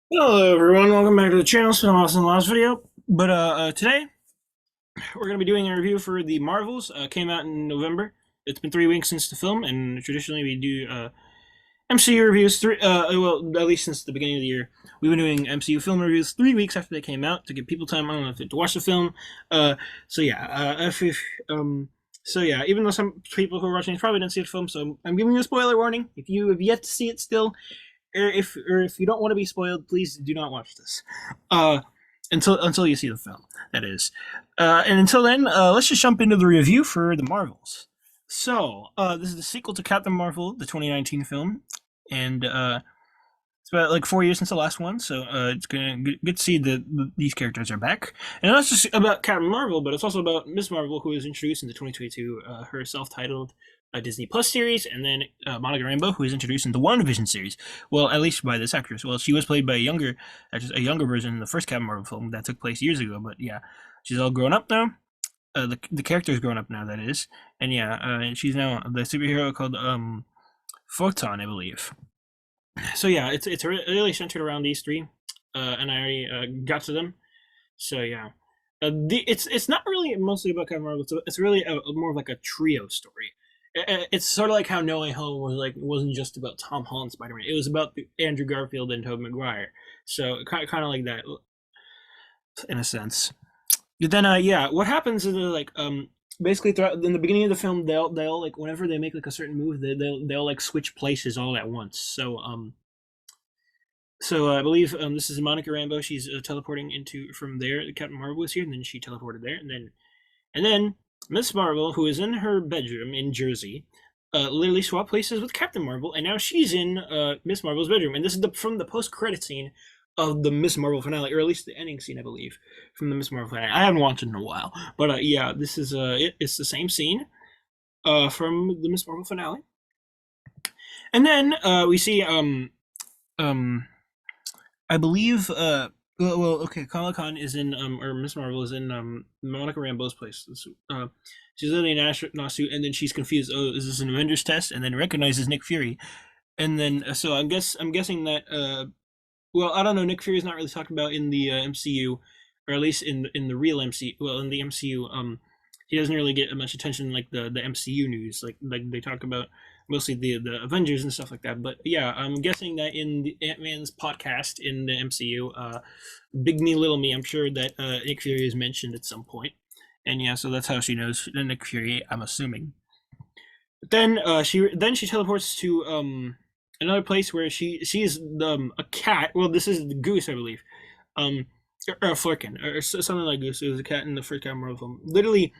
Hello everyone, welcome back to the channel. It's been a while since the last video, but today we're going to be doing a review for The Marvels. Came out in November. It's been 3 weeks since the film, and traditionally we do MCU reviews well, at least since the beginning of the year. We've been doing MCU film reviews 3 weeks after they came out to give people time, I don't know, to watch the film. So yeah, so yeah, even though some people who are watching probably didn't see the film, so I'm giving you a spoiler warning. If you have yet to see it still, or if you don't want to be spoiled, please do not watch this. Uh, until you see the film, that is. And until then, let's just jump into the review for the Marvels. So, this is the sequel to Captain Marvel, the 2019 film, and it's about like 4 years since the last one. So it's gonna good to see that these characters are back. And it's not just about Captain Marvel, but it's also about Miss Marvel, who was introduced in the 2022 her self-titled Disney Plus series, and then Monica Rambeau, who was introduced in the WandaVision series. Well, at least by this actress. Well, she was played by a younger version in the first Captain Marvel film that took place years ago. But yeah, she's all grown up now. The character is grown up now, that is, and yeah, and she's now the superhero called Photon, I believe. So yeah, it's really centered around these three, and I already got to them. So yeah, it's not really mostly about Captain Marvel. It's really more of like a trio story. It's sort of like how No Way Home was like wasn't just about Tom Holland Spider Man. It was about Andrew Garfield and Tobey Maguire. So kind of like that in a sense. But then yeah, what happens is like basically throughout in the beginning of the film they'll like whenever they make like a certain move they'll like switch places all at once. So I believe this is Monica Rambeau. She's teleporting into from there. Captain Marvel was here, and then she teleported there, and then Miss Marvel, who is in her bedroom in Jersey, literally swapped places with Captain Marvel, and now she's in Miss Marvel's bedroom. And this is from the post-credit scene of the Miss Marvel finale, or at least the ending scene, I believe, from the Miss Marvel finale. I haven't watched it in a while, but yeah, this is it's the same scene from the Miss Marvel finale, and then we see um I believe okay, Kamala Khan is in or Miss Marvel is in Monica Rambeau's place. She's literally in an astronaut suit, and then she's confused. Oh, is this an Avengers test? And then recognizes Nick Fury, and then so I'm guessing that well, I don't know. Nick Fury is not really talked about in the MCU, or at least in the real MCU. Well, in the MCU, he doesn't really get much attention like the MCU news. Like they talk about mostly the Avengers and stuff like that. But yeah, I'm guessing that in the Ant Man's podcast in the MCU, Big Me Little Me, I'm sure that Nick Fury is mentioned at some point. And yeah, so that's how she knows Nick Fury. I'm assuming. But then she teleports to another place where she is a cat. Well, this is the goose, I believe. Or a Flerken, or something like Goose. It was a cat in the first Captain Marvel film. Literally,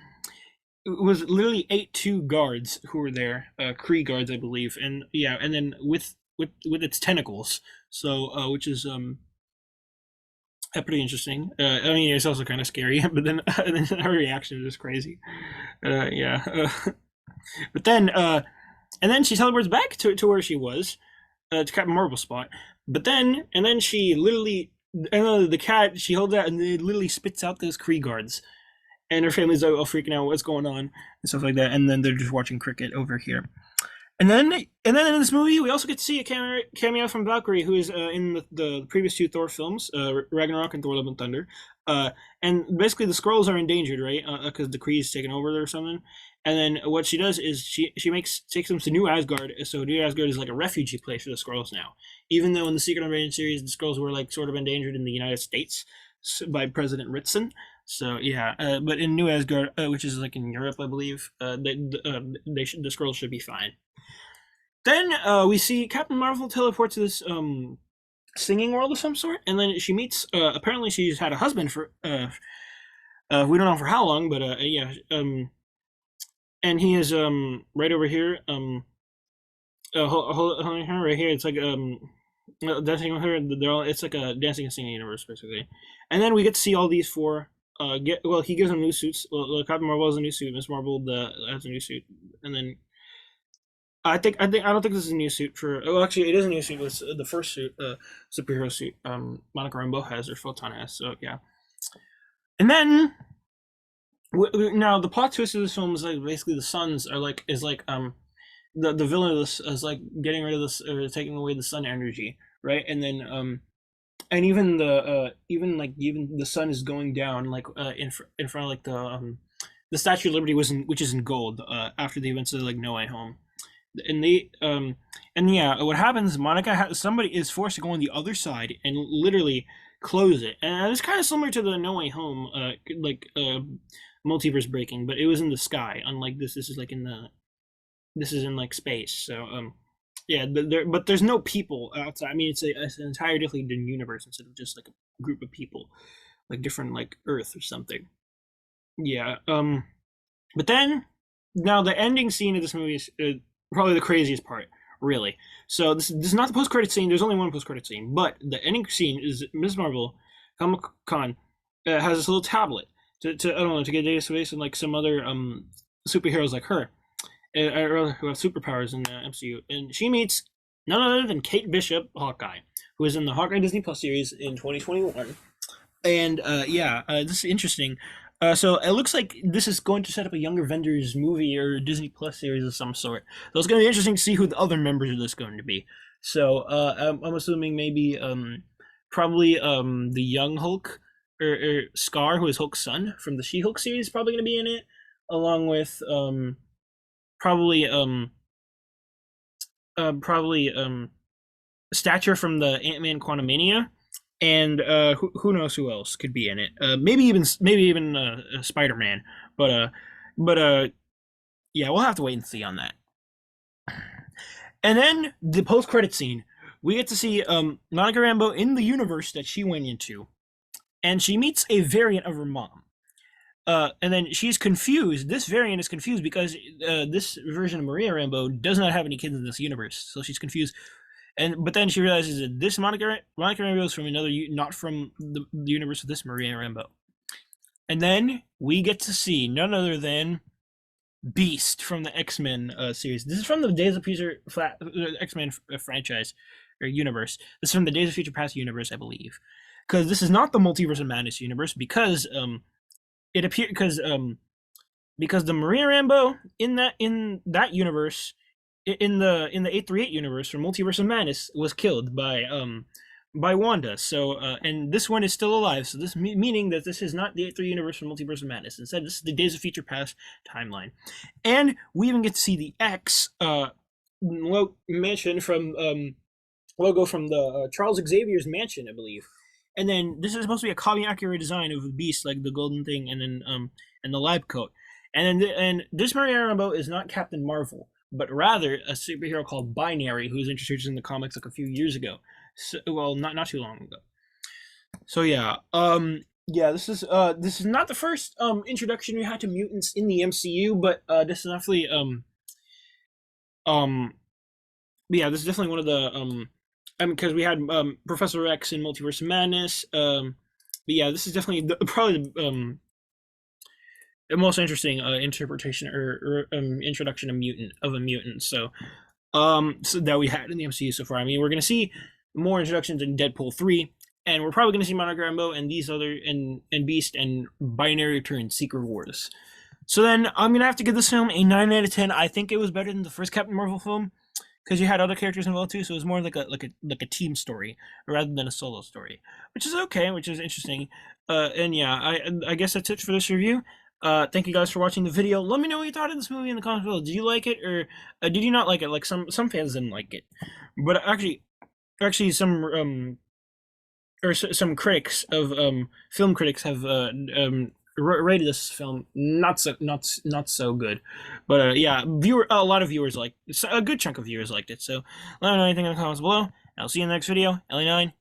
it was literally 8-2 guards who were there, Kree guards, I believe, and yeah, and then with its tentacles, so which is pretty interesting. I mean, it's also kind of scary, but then her reaction is just crazy. Yeah, but then and then she teleports back to where she was, to Captain Marvel's spot. But then she literally, and the cat she holds out and it literally spits out those Kree guards, and her family's all freaking out what's going on and stuff like that. And then they're just watching cricket over here. And then in this movie, we also get to see a cameo from Valkyrie, who is in the previous two Thor films, Ragnarok and Thor: Love and Thunder. And basically, the Skrulls are endangered, right? Because the Kree's taken over or something. And then what she does is takes them to New Asgard. So New Asgard is like a refugee place for the Skrulls now. Even though in the Secret Invasion series, the Skrulls were like sort of endangered in the United States by President Ritson. So yeah, but in New Asgard, which is like in Europe, I believe, the Skrulls should be fine. Then we see Captain Marvel teleport to this singing world of some sort, and then she meets. Apparently, she's had a husband for. We don't know for how long, but yeah. And he is right over here. Holding her right here. It's like dancing with her. They're all. It's like a dancing and singing universe basically. And then we get to see all these four. He gives them new suits. Well, Captain Marvel has a new suit. Miss Marvel has a new suit, and then I don't think this is a new suit for. Oh, actually, it is a new suit. It's the first suit, superhero suit. Monica Rambeau has or Photon has. So yeah, and then now the plot twist of this film is like basically the suns are like is like the villain of this is like getting rid of this or taking away the sun energy, right? And then and even the sun is going down, like in front of like the Statue of Liberty which is in gold after the events of like No Way Home. And yeah, what happens? Somebody is forced to go on the other side and literally close it, and it's kind of similar to the No Way Home multiverse breaking, but it was in the sky. Unlike this is like this is in like space. So yeah, but there's no people outside. I mean, it's an entirely different universe instead of just like a group of people, like different like Earth or something. Yeah. But then now the ending scene of this movie is probably the craziest part, really. So this is not the post credit scene. There's only one post credit scene, but the ending scene is Ms. Marvel, Kamala Khan, has this little tablet to I don't know, to get data space and like some other superheroes like her, who have superpowers in the MCU, and she meets none other than Kate Bishop, Hawkeye, who is in the Hawkeye Disney Plus series in 2021. And yeah, this is interesting. So it looks like this is going to set up a Young Avengers movie or Disney Plus series of some sort. So it's going to be interesting to see who the other members of this are going to be. So I'm assuming maybe probably the young Hulk or Scar, who is Hulk's son from the She-Hulk series, is probably going to be in it, along with probably Stature from the Ant-Man Quantumania, and who knows who else could be in it? Maybe even Spider-Man, but yeah, we'll have to wait and see on that. And then the post-credit scene, we get to see Monica Rambeau in the universe that she went into, and she meets a variant of her mom. And then she's confused. This variant is confused because this version of Maria Rambeau does not have any kids in this universe, so she's confused. But then she realizes that this Monica Rambeau is from another, not from the universe of this Maria Rambeau. And then we get to see none other than Beast from the X-Men series. This is from the Days of Future X-Men franchise or universe. This is from the Days of Future Past universe, I believe, because this is not the Multiverse of Madness universe, because it appeared because the Maria Rambeau in that universe, in the 838 universe from Multiverse of Madness, was killed by Wanda. So and this one is still alive. So this meaning that this is not the 838 universe from Multiverse of Madness. Instead, this is the Days of Future Past timeline. And we even get to see the X mansion from logo from the Charles Xavier's mansion, I believe. And then this is supposed to be a copy accurate design of the Beast, like the golden thing, and then and the lab coat. And then this Maria Rambeau is not Captain Marvel, but rather a superhero called Binary, who was introduced in the comics like a few years ago. So, well, not too long ago. So yeah, yeah, this is not the first introduction we had to mutants in the MCU, but this is definitely yeah, this is definitely one of the because we had Professor X in Multiverse of Madness. But yeah, this is definitely probably the most interesting interpretation or introduction of a mutant. So that we had in the MCU so far. I mean, we're gonna see more introductions in Deadpool 3, and we're probably gonna see Monica Rambeau and these other and Beast and Binary Return Secret Wars. So then I'm gonna have to give this film a 9 out of 10. I think it was better than the first Captain Marvel film, because you had other characters involved too, so it was more like a team story rather than a solo story, which is okay, which is interesting. And yeah, I guess that's it for this review. Thank you guys for watching the video. Let me know what you thought of this movie in the comments below. Did you like it, or did you not like it? Like some fans didn't like it, but actually some some critics of film critics have rated this film not so good. But yeah, a lot of viewers a good chunk of viewers liked it. So let me know anything in the comments below. I'll see you in the next video. LA9